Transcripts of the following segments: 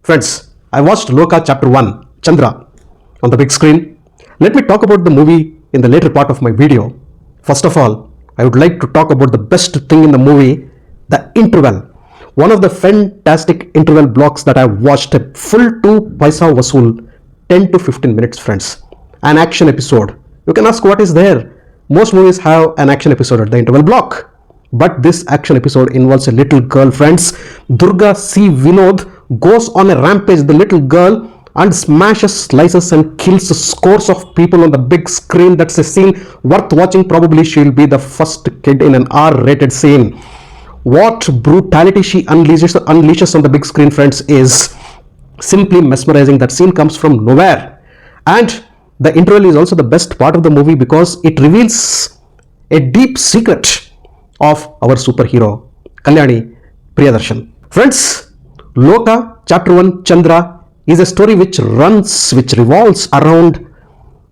Friends, I watched LOKAH Chapter 1, Chandra, on the big screen. Let me talk about the movie in the later part of my video. First of all, I would like to talk about the best thing in the movie, the interval. One of the fantastic interval blocks that I watched, a full 2 paisa vasool, 10 to 15 minutes, friends. An action episode. You can ask what is there. Most movies have an action episode at the interval block. But this action episode involves a little girl, friends. Durga C. Vinod goes on a rampage, the little girl, and smashes, slices and kills scores of people on the big screen. That's a scene worth watching. Probably she'll be the first kid in an R-rated scene. What brutality she unleashes on the big screen, friends, is simply mesmerizing. That scene comes from nowhere. And the interval is also the best part of the movie because it reveals a deep secret of our superhero, Kalyani Priyadarshan. Friends, LOKAH Chapter 1 Chandra is a story which revolves around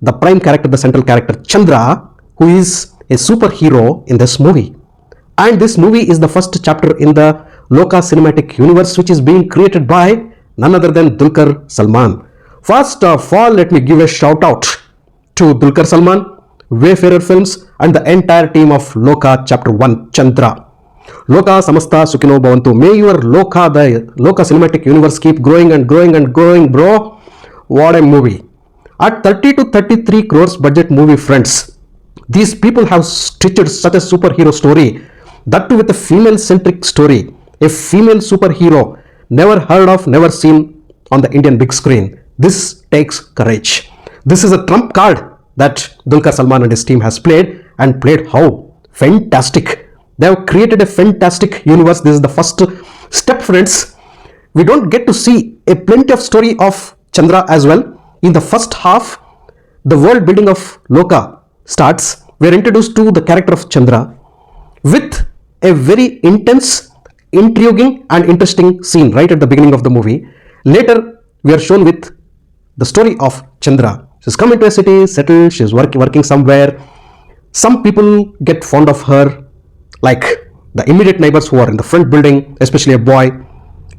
the prime character, the central character, Chandra, who is a superhero in this movie. And this movie is the first chapter in the LOKAH cinematic universe, which is being created by none other than Dulquer Salmaan. First of all, let me give a shout out to Dulquer Salmaan, Wayfarer Films, and the entire team of LOKAH Chapter 1 Chandra. Lokah Samasta Sukhino Bhavantu. May your LOKAH, the LOKAH cinematic universe, keep growing and growing and growing, bro. What a movie. At 30 to 33 crores budget movie, friends, these people have stitched such a superhero story, that too with a female-centric story. A female superhero, never heard of, never seen on the Indian big screen. This takes courage. This is a trump card that Dulquer Salmaan and his team has played, and played how? Fantastic. They have created a fantastic universe. This is the first step, friends. We don't get to see a plenty of story of Chandra as well. In the first half, the world building of LOKAH starts. We are introduced to the character of Chandra with a very intense, intriguing and interesting scene right at the beginning of the movie. Later, we are shown with the story of Chandra. She's come into a city, settled, she's working somewhere. Some people get fond of her, like the immediate neighbors who are in the front building, especially a boy,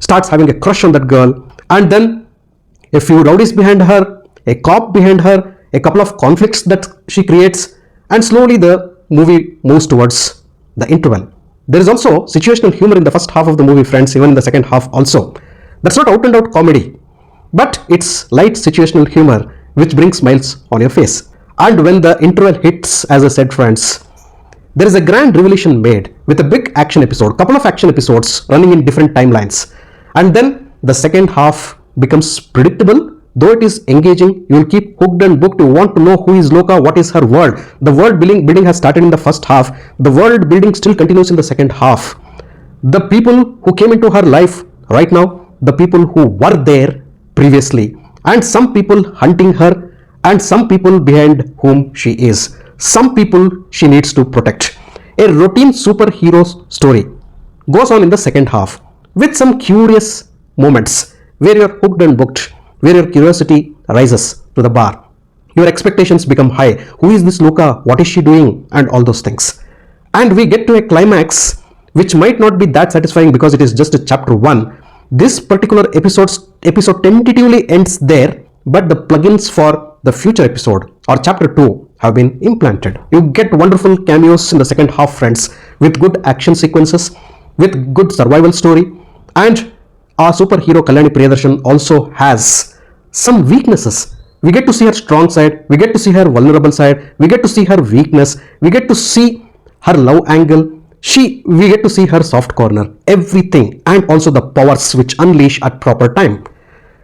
starts having a crush on that girl. And then a few rowdies behind her, a cop behind her, a couple of conflicts that she creates, and slowly the movie moves towards the interval. There is also situational humor in the first half of the movie, friends, even in the second half also. That's not out and out comedy, but it's light situational humor which brings smiles on your face. And when the interval hits, as I said, friends, there is a grand revelation made with a big action episode, couple of action episodes running in different timelines. And then the second half becomes predictable. Though it is engaging, you will keep hooked and booked. You want to know who is LOKAH, what is her world. The world building has started in the first half. The world building still continues in the second half. The people who came into her life right now, the people who were there previously, and some people hunting her, and some people behind whom she is. Some people she needs to protect. A routine superhero story goes on in the second half with some curious moments where you're hooked and booked, where your curiosity rises to the bar. Your expectations become high. Who is this LOKAH? What is she doing? And all those things. And we get to a climax which might not be that satisfying because it is just a chapter 1. This particular episode tentatively ends there, but the plugins for the future episode or chapter 2 have been implanted. You get wonderful cameos in the second half, friends, with good action sequences, with good survival story, and our superhero Kalyani Priyadarshan also has some weaknesses. We get to see her strong side, we get to see her vulnerable side, we get to see her weakness, we get to see her love angle, we get to see her soft corner, everything, and also the powers which unleash at proper time.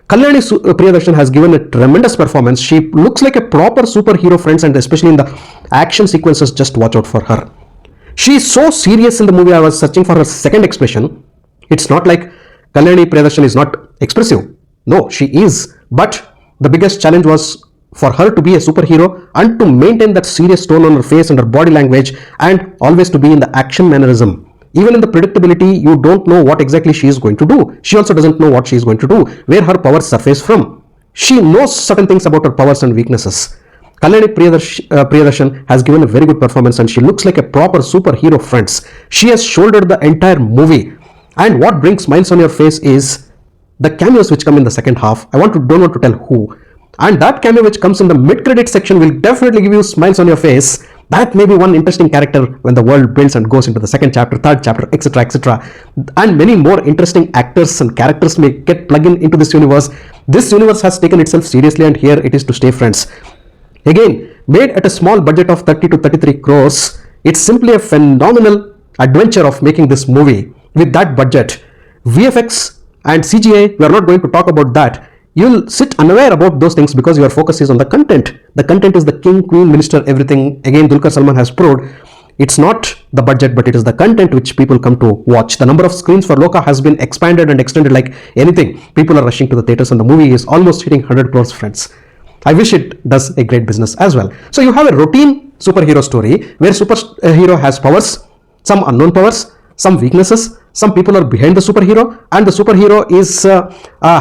Kalyani Priyadarshan has given a tremendous performance. She looks like a proper superhero, friends, and especially in the action sequences, just watch out for her. She is so serious in the movie. I was searching for her second expression. It's not like Kalyani Priyadarshan is not expressive. No, she is. But the biggest challenge was for her to be a superhero and to maintain that serious tone on her face and her body language, and always to be in the action mannerism. Even in the predictability, you don't know what exactly she is going to do. She also doesn't know what she is going to do, where her powers surface from. She knows certain things about her powers and weaknesses. Kalyani Priyadarshan has given a very good performance, and she looks like a proper superhero, friends. She has shouldered the entire movie, and what brings smiles on your face is the cameos which come in the second half, don't want to tell who. And that cameo which comes in the mid-credit section will definitely give you smiles on your face. That may be one interesting character when the world builds and goes into the second chapter, third chapter, etc., etc. And many more interesting actors and characters may get plugged into this universe. This universe has taken itself seriously, and here it is to stay, friends. Again, made at a small budget of 30 to 33 crores, it's simply a phenomenal adventure of making this movie with that budget. VFX and CGI, we are not going to talk about that. You'll sit unaware about those things because your focus is on the content. The content is the king, queen, minister, everything. Again, Dulquer Salman has proved it's not the budget, but it is the content which people come to watch. The number of screens for LOKAH has been expanded and extended like anything. People are rushing to the theaters and the movie is almost hitting 100 crores, friends. I wish it does a great business as well. So you have a routine superhero story where superhero has powers, some unknown powers, some weaknesses. Some people are behind the superhero, and the superhero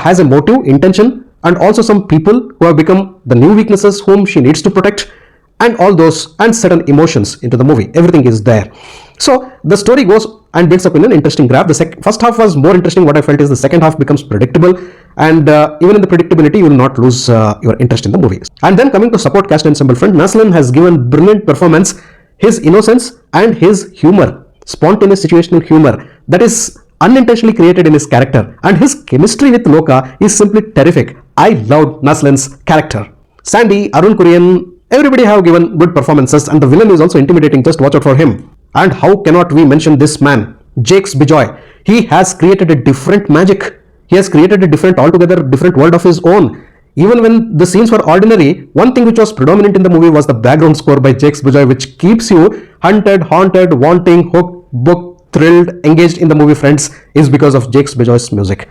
has a motive, intention, and also some people who have become the new weaknesses whom she needs to protect, and all those, and certain emotions into the movie. Everything is there. So the story goes and builds up in an interesting graph. The first half was more interesting. What I felt is the second half becomes predictable, and even in the predictability, you will not lose your interest in the movie. And then coming to support cast ensemble front, Naslin has given brilliant performance. His innocence and his humor, spontaneous situational humor, that is unintentionally created in his character, and his chemistry with LOKAH is simply terrific. I loved Naslin's character. Sandy, Arun Kurian, everybody have given good performances, and the villain is also intimidating. Just watch out for him. And how cannot we mention this man, Jakes Bijoy? He has created a different magic. He has created a altogether different world of his own. Even when the scenes were ordinary, one thing which was predominant in the movie was the background score by Jakes Bijoy, which keeps you hunted, haunted, wanting, hooked, booked, thrilled, engaged in the movie, friends, is because of Jakes Bijoy's music.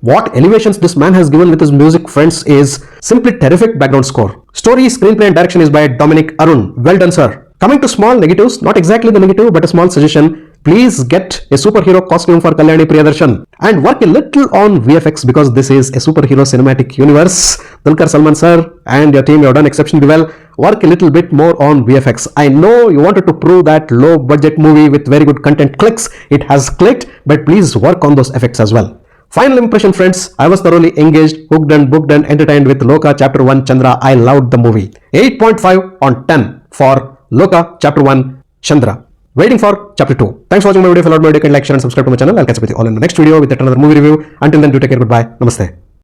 What elevations this man has given with his music, friends, is simply terrific background score. Story, screenplay and direction is by Dominic Arun. Well done, sir. Coming to small negatives, not exactly the negative, but a small suggestion. Please get a superhero costume for Kalyani Priyadarshan and work a little on VFX because this is a superhero cinematic universe. Dulquer Salman sir and your team, you have done exceptionally well. Work a little bit more on VFX. I know you wanted to prove that low budget movie with very good content clicks. It has clicked, but please work on those effects as well. Final impression, friends, I was thoroughly engaged, hooked and booked and entertained with LOKAH Chapter 1 Chandra. I loved the movie. 8.5 on 10 for LOKAH Chapter 1 Chandra. Waiting for Chapter 2. Thanks for watching my video. If you loved my video, like, share and subscribe to my channel. I'll catch up with you all in the next video with another movie review. Until then, do take care. Goodbye. Namaste.